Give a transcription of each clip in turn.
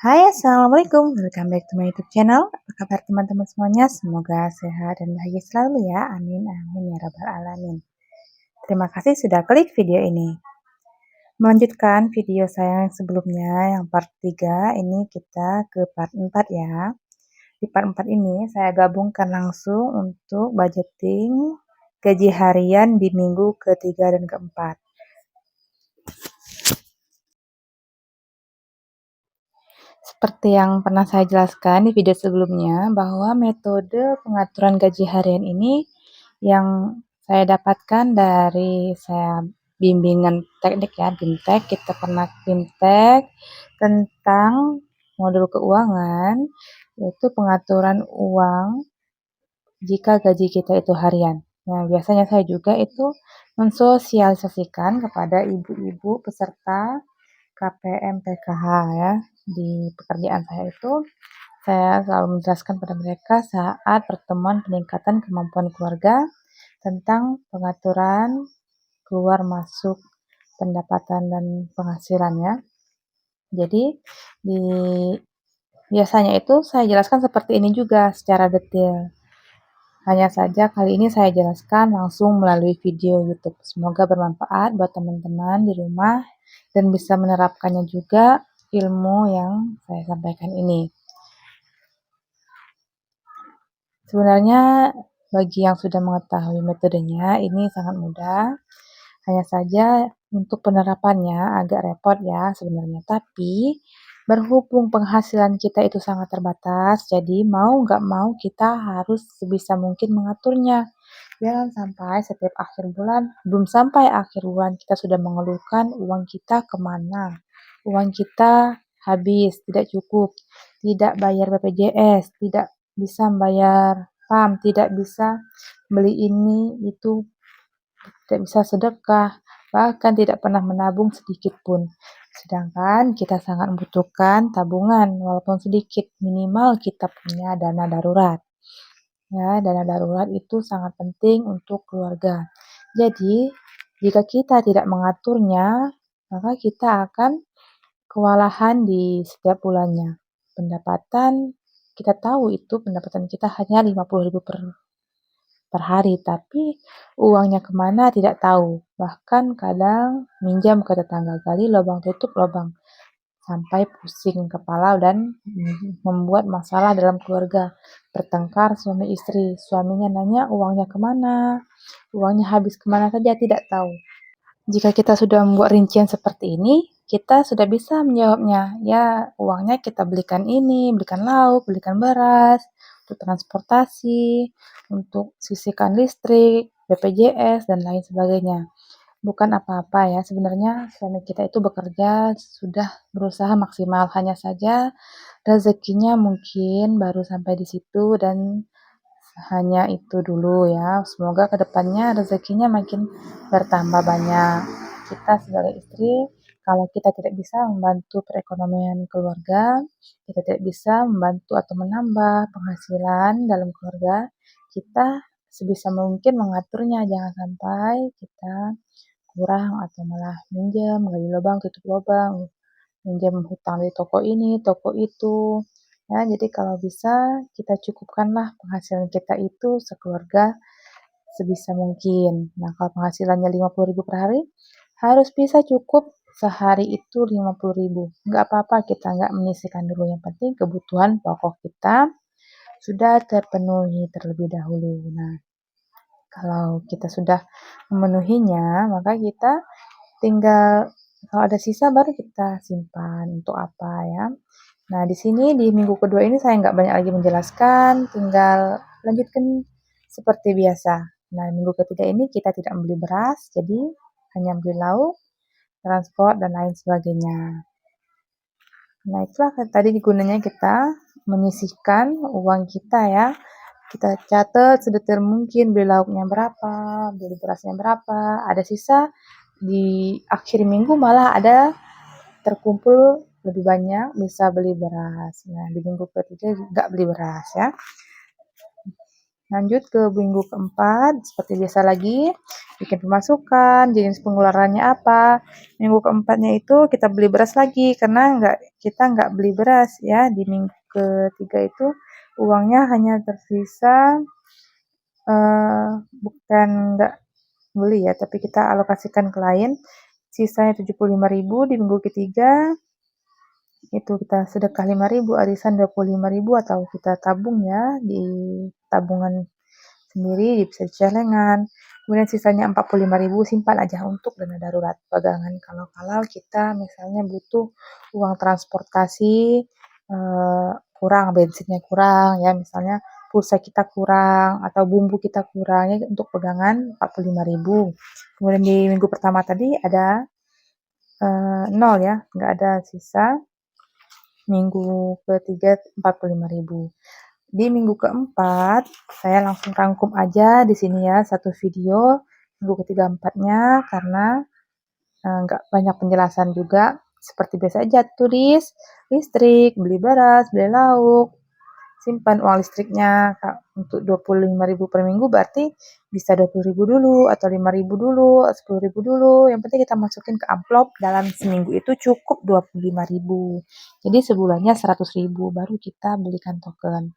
Hai, Assalamualaikum. Welcome back to my YouTube channel. Apa kabar teman-teman semuanya? Semoga sehat dan bahagia selalu ya. Amin, amin ya rabbal alamin. Terima kasih sudah klik video ini. Melanjutkan video saya yang sebelumnya, yang part 3, ini kita ke part 4 ya. Di part 4 ini saya gabungkan langsung untuk budgeting gaji harian di minggu ketiga dan keempat. Seperti yang pernah saya jelaskan di video sebelumnya, bahwa metode pengaturan gaji harian ini yang saya dapatkan dari saya bimbingan teknik ya, BIMTEK. Kita pernah BIMTEK tentang modul keuangan, yaitu pengaturan uang jika gaji kita itu harian. Nah, biasanya saya juga itu mensosialisasikan kepada ibu-ibu peserta KPM PKH ya. Di pekerjaan saya itu, saya selalu menjelaskan pada mereka saat pertemuan peningkatan kemampuan keluarga tentang pengaturan keluar masuk pendapatan dan penghasilannya. Jadi di biasanya itu saya jelaskan seperti ini juga secara detail. Hanya saja kali ini saya jelaskan langsung melalui video YouTube. Semoga bermanfaat buat teman-teman di rumah dan bisa menerapkannya juga ilmu yang saya sampaikan ini. Sebenarnya bagi yang sudah mengetahui metodenya ini sangat mudah. Hanya saja untuk penerapannya agak repot ya sebenarnya. Tapi berhubung penghasilan kita itu sangat terbatas, jadi mau nggak mau kita harus sebisa mungkin mengaturnya. Jangan sampai setiap akhir bulan, belum sampai akhir bulan kita sudah mengeluhkan uang kita kemana. Uang kita habis, tidak cukup, tidak bayar BPJS, tidak bisa bayar PAM, tidak bisa beli ini, itu, tidak bisa sedekah, bahkan tidak pernah menabung sedikit pun. Sedangkan kita sangat membutuhkan tabungan, walaupun sedikit, minimal kita punya dana darurat. Ya, dana darurat itu sangat penting untuk keluarga. Jadi, jika kita tidak mengaturnya, maka kita akan kewalahan di setiap bulannya. Pendapatan, kita tahu itu pendapatan kita hanya 50.000 per hari, tapi uangnya kemana tidak tahu. Bahkan kadang minjam ke tetangga, gali lubang tutup lubang, sampai pusing kepala dan membuat masalah dalam keluarga. Bertengkar suami istri, suaminya nanya uangnya kemana, uangnya habis kemana saja tidak tahu. Jika kita sudah membuat rincian seperti ini, kita sudah bisa menjawabnya. Ya, uangnya kita belikan ini, belikan lauk, belikan beras, untuk transportasi, untuk sisihkan listrik, BPJS, dan lain sebagainya. Bukan apa-apa ya, sebenarnya suami kita itu bekerja sudah berusaha maksimal, hanya saja rezekinya mungkin baru sampai di situ dan hanya itu dulu ya. Semoga kedepannya rezekinya makin bertambah banyak. Kita sebagai istri, kalau kita tidak bisa membantu perekonomian keluarga, kita tidak bisa membantu atau menambah penghasilan dalam keluarga, kita sebisa mungkin mengaturnya, jangan sampai kita kurang atau malah minjem, gali lubang, tutup lubang, minjem hutang di toko ini, toko itu. Ya, jadi kalau bisa kita cukupkanlah penghasilan kita itu sekeluarga sebisa mungkin. Nah, kalau penghasilannya 50.000 per hari, harus bisa cukup sehari itu 50.000. Nggak apa-apa kita nggak menyisihkan dulu. Yang penting kebutuhan pokok kita sudah terpenuhi terlebih dahulu. Nah, kalau kita sudah memenuhinya, maka kita tinggal kalau ada sisa baru kita simpan untuk apa ya. Nah, di sini di minggu kedua ini saya nggak banyak lagi menjelaskan, tinggal lanjutkan seperti biasa. Nah, minggu ketiga ini kita tidak membeli beras, jadi hanya beli lauk, transport, dan lain sebagainya. Nah, itulah tadi gunanya kita menyisihkan uang kita ya. Kita catat sedetail mungkin beli lauknya berapa, beli berasnya berapa, ada sisa di akhir minggu malah ada terkumpul lebih banyak bisa beli beras. Nah, di minggu ketiga nggak beli beras ya. Lanjut ke minggu keempat, seperti biasa lagi, bikin pemasukan, jenis pengeluarannya apa. Minggu keempatnya itu kita beli beras lagi, karena kita nggak beli beras ya. Di minggu ketiga itu uangnya hanya tersisa, bukan nggak beli ya, tapi kita alokasikan ke lain. Sisanya 75.000 di minggu ketiga, itu kita sedekah 5.000, arisan 25.000 atau kita tabung ya di tabungan sendiri, bisa di celengan. Kemudian sisanya 45.000 simpan aja untuk dana darurat pegangan. Kalau kita misalnya butuh uang transportasi, kurang, bensinnya kurang ya, misalnya pulsa kita kurang atau bumbu kita kurang ya, untuk pegangan 45.000. Kemudian di minggu pertama tadi ada 0 ya, nggak ada sisa. Minggu ketiga 45.000. Di minggu keempat, saya langsung rangkum aja di sini ya, satu video minggu ketiga empatnya, karena nggak banyak penjelasan juga. Seperti biasa aja, tulis listrik, beli beras, beli lauk, simpan uang listriknya untuk 25.000 per minggu, berarti bisa 20.000 dulu, atau 5.000 dulu, 10.000 dulu. Yang penting kita masukin ke amplop dalam seminggu itu cukup 25.000. Jadi sebulannya 100.000, baru kita belikan token.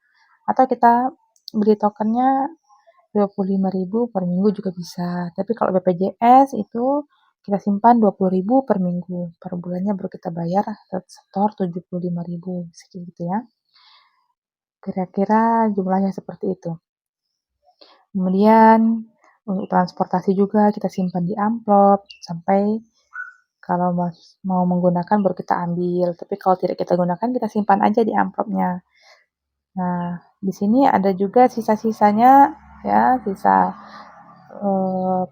Atau kita beli tokennya 25.000 per minggu juga bisa. Tapi kalau BPJS itu kita simpan 20.000 per minggu. Per bulannya baru kita bayar setor 75.000 segitu ya. Kira-kira jumlahnya seperti itu. Kemudian untuk transportasi juga kita simpan di amplop sampai kalau mau menggunakan baru kita ambil. Tapi kalau tidak kita gunakan, kita simpan aja di amplopnya. Nah, di sini ada juga sisa-sisanya ya, sisa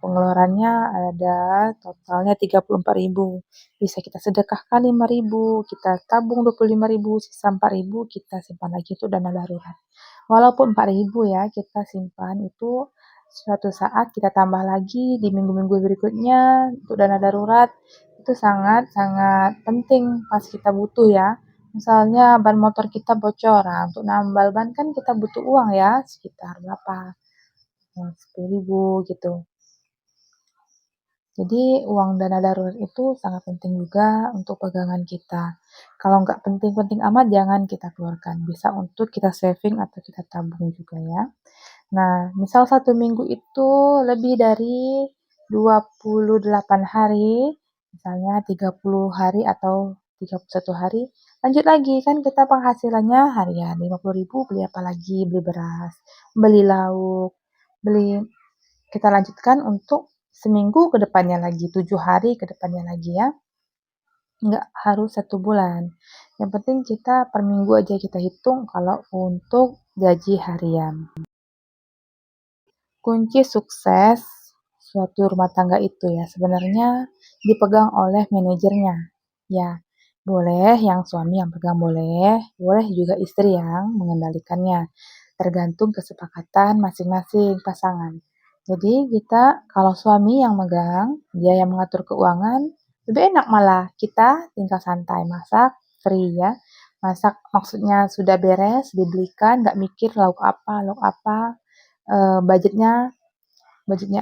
pengeluarannya ada totalnya 34.000. Bisa kita sedekahkan 5.000, kita tabung 25.000, sisa 4.000 kita simpan lagi itu dana darurat. Walaupun 4.000 ya kita simpan, itu suatu saat kita tambah lagi di minggu-minggu berikutnya untuk dana darurat, itu sangat-sangat penting pas kita butuh ya. Misalnya ban motor kita bocor, nah untuk nambal ban kan kita butuh uang ya, sekitar berapa? 10.000 gitu. Jadi uang dana darurat itu sangat penting juga untuk pegangan kita. Kalau nggak penting-penting amat, jangan kita keluarkan. Bisa untuk kita saving atau kita tabung juga ya. Nah, misal satu minggu itu lebih dari 28 hari, misalnya 30 hari atau 31 hari, lanjut lagi, kan kita penghasilannya harian 50.000, beli apa lagi? Beli beras, beli lauk, kita lanjutkan untuk seminggu ke depannya lagi, 7 hari ke depannya lagi ya. Nggak harus 1 bulan. Yang penting kita per minggu aja kita hitung kalau untuk gaji harian. Kunci sukses suatu rumah tangga itu ya sebenarnya dipegang oleh manajernya. Ya, boleh yang suami yang pegang, boleh juga istri yang mengendalikannya. Tergantung kesepakatan masing-masing pasangan. Jadi kita kalau suami yang megang, dia yang mengatur keuangan, lebih enak malah. Kita tinggal santai, masak, free ya. Masak maksudnya sudah beres, dibelikan, nggak mikir lauk apa, budgetnya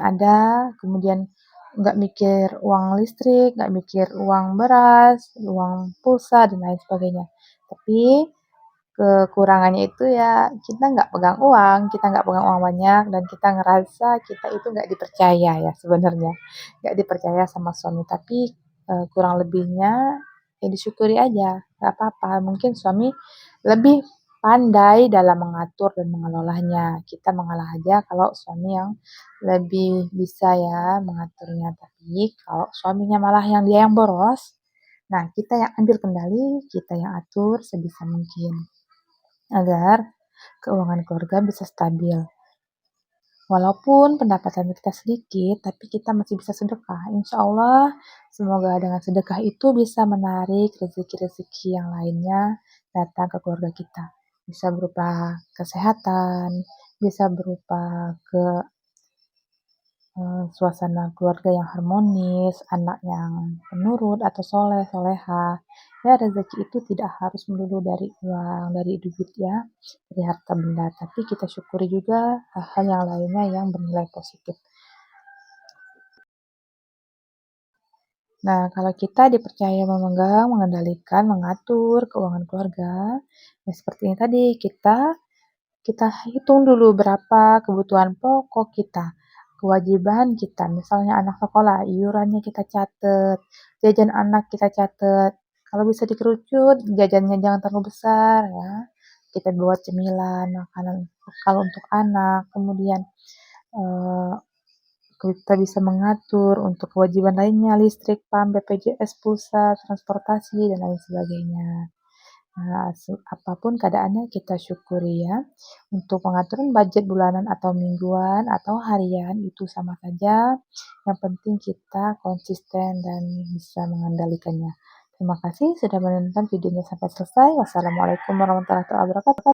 ada, kemudian nggak mikir uang listrik, nggak mikir uang beras, uang pulsa, dan lain sebagainya. Tapi kekurangannya itu ya kita nggak pegang uang, kita nggak pegang uang banyak, dan kita ngerasa kita itu nggak dipercaya ya sebenarnya. Nggak dipercaya sama suami, tapi kurang lebihnya ya disyukuri aja, nggak apa-apa. Mungkin suami lebih pandai dalam mengatur dan mengelolanya. Kita mengalah aja kalau suami yang lebih bisa ya mengaturnya. Tapi kalau suaminya malah dia yang boros, nah kita yang ambil kendali, kita yang atur sebisa mungkin agar keuangan keluarga bisa stabil. Walaupun pendapatan kita sedikit, tapi kita masih bisa sedekah. Insya Allah, semoga dengan sedekah itu bisa menarik rezeki-rezeki yang lainnya datang ke keluarga kita. Bisa berupa kesehatan, bisa berupa suasana keluarga yang harmonis, anak yang penurut atau soleh, soleha. Ya rezeki itu tidak harus melulu dari uang, dari duit ya, dari harta benda, tapi kita syukuri juga hal-hal yang lainnya yang bernilai positif. Nah, kalau kita dipercaya memegang, mengendalikan, mengatur keuangan keluarga, ya seperti ini tadi, kita hitung dulu berapa kebutuhan pokok kita, kewajiban kita, misalnya anak sekolah, iurannya kita catat, jajan anak kita catat, kalau bisa dikerucut, jajannya jangan terlalu besar ya, kita buat cemilan, makanan kalau untuk anak, kemudian eee, kita bisa mengatur untuk kewajiban lainnya, listrik, PAM, BPJS, pulsa, transportasi, dan lain sebagainya. Nah, apapun keadaannya kita syukuri ya. Untuk pengaturan budget bulanan atau mingguan atau harian itu sama saja, yang penting kita konsisten dan bisa mengendalikannya. Terima kasih sudah menonton videonya sampai selesai. Wassalamualaikum warahmatullahi wabarakatuh.